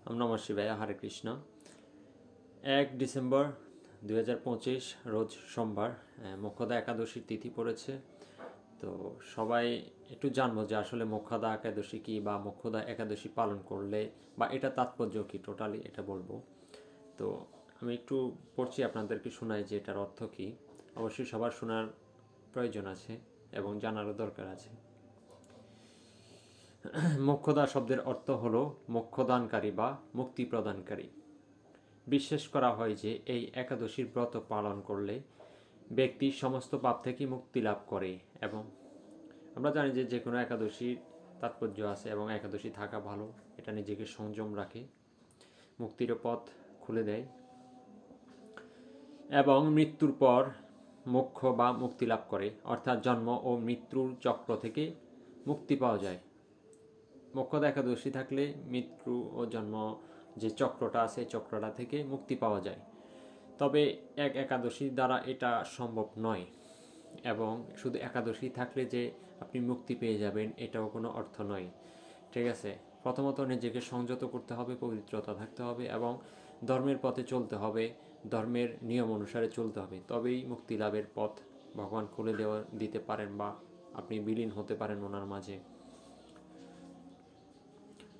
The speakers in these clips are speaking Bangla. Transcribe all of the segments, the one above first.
ওম নমঃ শিবায়। হরে কৃষ্ণ। 1 ডিসেম্বর 2025 রোজ সোমবার, মোক্ষদা একাদশীর তিথি পড়েছে। তো সবাই একটু জানবো যে আসলে মোক্ষদা একাদশী কী, বা মোক্ষদা একাদশী পালন করলে বা এটা তাৎপর্য কী, টোটালি এটা বলবো। তো আমি একটু পড়ছি, আপনাদেরকে শোনাই যে এটার অর্থ কী। অবশ্যই সবার শোনার প্রয়োজন আছে এবং জানারও দরকার আছে। মোক্ষদা শব্দের অর্থ হলো মোক্ষদানকারী বা মুক্তি প্রদানকারী। বিশ্বাস করা হয় যে এই একাদশীর ব্রত পালন করলে ব্যক্তি সমস্ত পাপ থেকে মুক্তি লাভ করে, এবং আমরা জানি যে যে কোনো একাদশীর তাৎপর্য আছে এবং একাদশী থাকা ভালো। এটা নিজেকে সংযম রাখে, মুক্তির পথ খুলে দেয় এবং মৃত্যুর পর মোক্ষ বা মুক্তি লাভ করে, অর্থাৎ জন্ম ও মৃত্যুর চক্র থেকে মুক্তি পাওয়া যায়। মোক্ষদা একাদশী থাকলে মৃত্যু ও জন্ম যে চক্রটা আছে, চক্রটা থেকে মুক্তি পাওয়া যায়। তবে এক একাদশীর দ্বারা এটা সম্ভব নয়, এবং শুধু একাদশী থাকলে যে আপনি মুক্তি পেয়ে যাবেন এটাও কোনো অর্থ নয়। ঠিক আছে, প্রথমত নিজেকে সংযত করতে হবে, পবিত্রতা থাকতে হবে এবং ধর্মের পথে চলতে হবে, ধর্মের নিয়ম অনুসারে চলতে হবে। তবেই মুক্তি লাভের পথ ভগবান খুলে দিতে পারেন, বা আপনি বিলীন হতে পারেন ওনার মাঝে।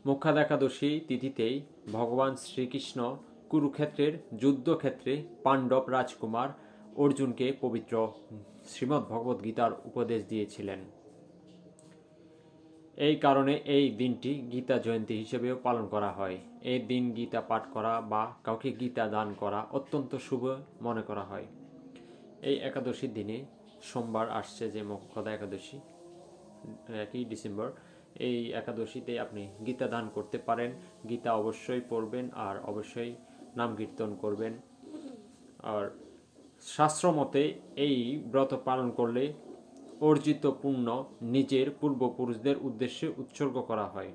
মোক্ষদা একাদশী তিথিতেই ভগবান শ্রীকৃষ্ণ কুরুক্ষেত্রের যুদ্ধক্ষেত্রে পাণ্ডব রাজকুমার অর্জুনকে পবিত্র শ্রীমদ্ ভগবদ্ গীতার উপদেশ দিয়েছিলেন। এই কারণে এই দিনটি গীতা জয়ন্তী হিসেবেও পালন করা হয়। এই দিন গীতা পাঠ করা বা কাউকে গীতা দান করা অত্যন্ত শুভ মনে করা হয়। এই একাদশীর দিনে সোমবার আসছে যে মোক্ষদা একাদশী, 1 ডিসেম্বর, এই একাদশীতে আপনি গীতা দান করতে পারেন। গীতা অবশ্যই পড়বেন আর অবশ্যই নাম কীর্তন করবেন। আর শাস্ত্র মতে এই ব্রত পালন করলে অর্জিত পুণ্য নিজের পূর্বপুরুষদের উদ্দেশ্যে উৎসর্গ করা হয়।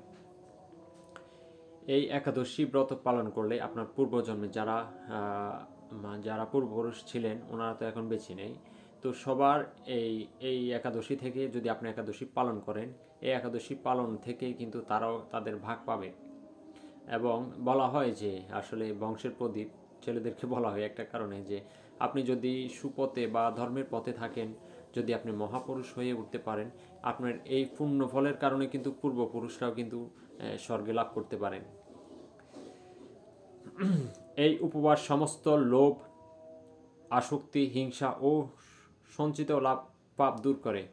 এই একাদশী ব্রত পালন করলে আপনার পূর্বজন্মে যারা পূর্বপুরুষ ছিলেন ওনারা তো এখন বেঁচে নেই, তো সবার এই একাদশী থেকে যদি আপনি একাদশী পালন করেন, এই একাদশী পালন থেকে কিন্তু তারাও তাদের ভাগ পাবে। এবং বলা হয় যে আসলে বংশের প্রদীপ ছেলেদেরকে বলা হয় একটা কারণে, যে আপনি যদি সুপথে বা ধর্মের পথে থাকেন, যদি আপনি মহাপুরুষ হয়ে উঠতে পারেন, আপনার এই পুণ্য ফলের কারণে কিন্তু পূর্বপুরুষরাও কিন্তু স্বর্গে লাভ করতে পারেন। এই উপবাস সমস্ত লোভ, আসক্তি, হিংসা ও সঞ্চিত লাভ পাপ দূর করে।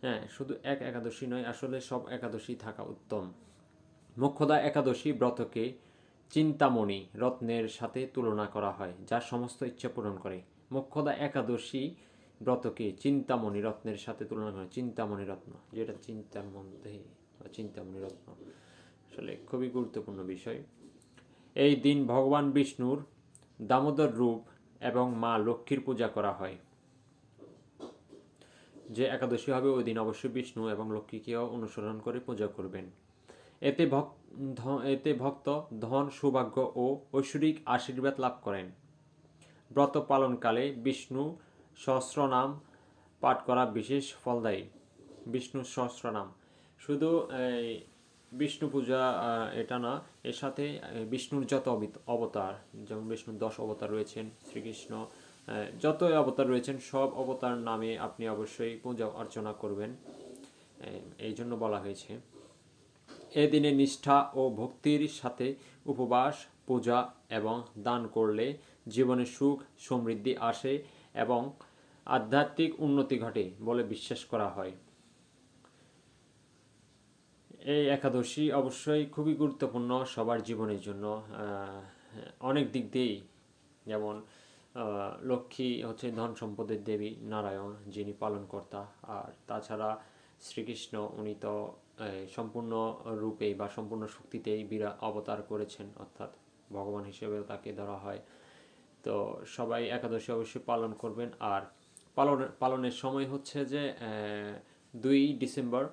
হ্যাঁ, শুধু এক একাদশী নয়, আসলে সব একাদশী থাকা উত্তম। মোক্ষদা একাদশী ব্রতকে চিন্তামণি রত্নের সাথে তুলনা করা হয়, যা সমস্ত ইচ্ছা পূরণ করে। মোক্ষদা একাদশী ব্রতকে চিন্তামণি রত্নের সাথে তুলনা করে। চিন্তামণি রত্ন, যেটা চিন্তার মধ্যে, চিন্তামণি রত্ন আসলে খুবই গুরুত্বপূর্ণ বিষয়। এই দিন ভগবান বিষ্ণুর দামোদর রূপ এবং মা লক্ষ্মীর পূজা করা হয়। যে একাদশী হবে ওই দিন অবশ্যই বিষ্ণু এবং লক্ষ্মীকেও অনুসরণ করে পূজা করবেন। এতে ভক্ত ধন, সৌভাগ্য ও ঐশ্বরিক আশীর্বাদ লাভ করেন। ব্রত পালনকালে বিষ্ণু সহস্রনাম পাঠ করা বিশেষ ফলদায়ী। বিষ্ণু সহস্রনাম শুধু বিষ্ণু পূজা এটা না, এর সাথে বিষ্ণুর যত অবতার, যেমন বিষ্ণুর 10 অবতার রয়েছেন, শ্রীকৃষ্ণ যত অবতার রয়েছেন সব অবতার নামে আপনি অবশ্যই পূজা অর্চনা করবেন, এই জন্য বলা হয়েছে। এ দিনে নিষ্ঠা ও ভক্তির সাথে উপবাস, পূজা এবং দান করলে জীবনে সুখ সমৃদ্ধি আসে এবং আধ্যাত্মিক উন্নতি ঘটে বলে বিশ্বাস করা হয়। এই একাদশী অবশ্যই খুবই গুরুত্বপূর্ণ সবার জীবনের জন্য, অনেক দিক দিয়েই। যেমন লক্ষ্মী হচ্ছে ধন সম্পদের দেবী, নারায়ণ যিনি পালনকর্তা, আর তাছাড়া শ্রীকৃষ্ণ উনি তো সম্পূর্ণ রূপেই বা সম্পূর্ণ শক্তিতেই অবতার করেছেন, অর্থাৎ ভগবান হিসেবেও তাকে ধরা হয়। তো সবাই একাদশী অবশ্যই পালন করবেন। আর পালনের সময় হচ্ছে যে 2 ডিসেম্বর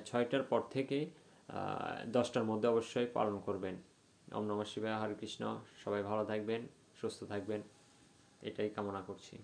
6টার পর থেকে 10টার মধ্যে অবশ্যই পালন করবেন। ওম নমঃ শিবায়। হরে কৃষ্ণ। সবাই ভালো থাকবেন, সুস্থ থাকবেন, এটাই কামনা করছি।